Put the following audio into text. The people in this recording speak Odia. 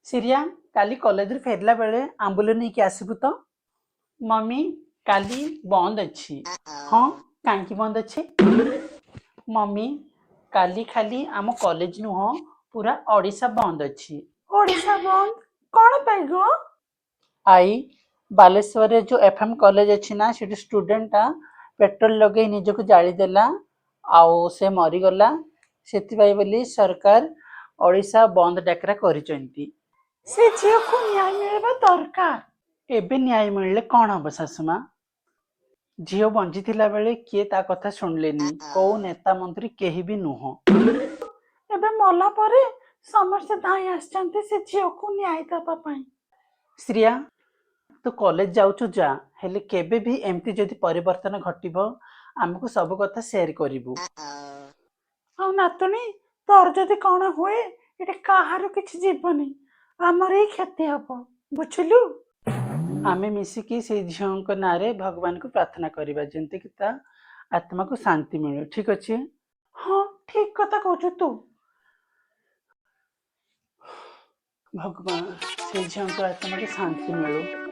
ସିରିଆ କାଲି କଲେଜରୁ ଫେରିଲା ବେଳେ ଆମ୍ବୁଲ ନେଇକି ଆସିବୁ ତ। ମମି କାଲି ବନ୍ଦ ଅଛି। ହଁ କାହିଁକି ବନ୍ଦ ଅଛି? ମମି କାଲି ଖାଲି ଆମ କଲେଜ ନୁହଁ ପୁରା ଓଡ଼ିଶା ବନ୍ଦ ଅଛି। ଓଡ଼ିଶା ବନ୍ଦ କ'ଣ ପାଇଁ ଗୋ? ଆଇ ବାଲେଶ୍ୱରରେ ଯୋଉ ଏଫ୍ଏମ୍ କଲେଜ ଅଛି ନା ସେଠି ଷ୍ଟୁଡେଣ୍ଟଟା ପେଟ୍ରୋଲ ଲଗେଇ ନିଜକୁ ଜାଳିଦେଲା ଆଉ ସେ ମରିଗଲା। ସେଥିପାଇଁ ବୋଲି ସରକାର ଓଡ଼ିଶା ବନ୍ଦ ଡାକରା କରିଛନ୍ତି। ସେ ଝିଅକୁ ନ୍ୟାୟ ମିଳିବା ଦରକାର। ଏବେ ନ୍ୟାୟ ମିଳିଲେ କ'ଣ ହବ ଶାଶୁମା? ଝିଅ ବଞ୍ଚିଥିଲା ବେଳେ କିଏ ତା କଥା ଶୁଣିଲେନି, କୋଉ ନେତା ମନ୍ତ୍ରୀ କେହି ବି ନୁହଁ। ଏବେ ମଲା ପରେ ସମସ୍ତେ ଧାଇଁ ଆସିଛନ୍ତି ସେ ଝିଅକୁ ନ୍ୟାୟ ଦେବା ପାଇଁ। ଶ୍ରିୟା ତୁ କଲେଜ ଯାଉଛୁ ଯା, ହେଲେ କେବେ ବି ଏମିତି ଯଦି ପରିବର୍ତ୍ତନ ଘଟିବ ଆମକୁ ସବୁ କଥା ସେୟାର କରିବୁ। ଆଉ ନାତୁଣୀ ତୋର ଯଦି କ'ଣ ହୁଏ ଏଠି କାହାର କିଛି ଯିବନି, ଆମର ହିଁ କ୍ଷତି ହବ, ବୁଝିଲୁ? ଆମେ ମିଶିକି ସେଇ ଝିଅଙ୍କ ନାଁରେ ଭଗବାନଙ୍କୁ ପ୍ରାର୍ଥନା କରିବା ଯେମିତିକି ତା ଆତ୍ମାକୁ ଶାନ୍ତି ମିଳୁ। ଠିକ ଅଛି? ହଁ ଠିକ କଥା କହୁଛୁ ତୁ। ଭଗବାନ ସେଇ ଝିଅଙ୍କ ଆତ୍ମାକୁ ଶାନ୍ତି ମିଳୁ।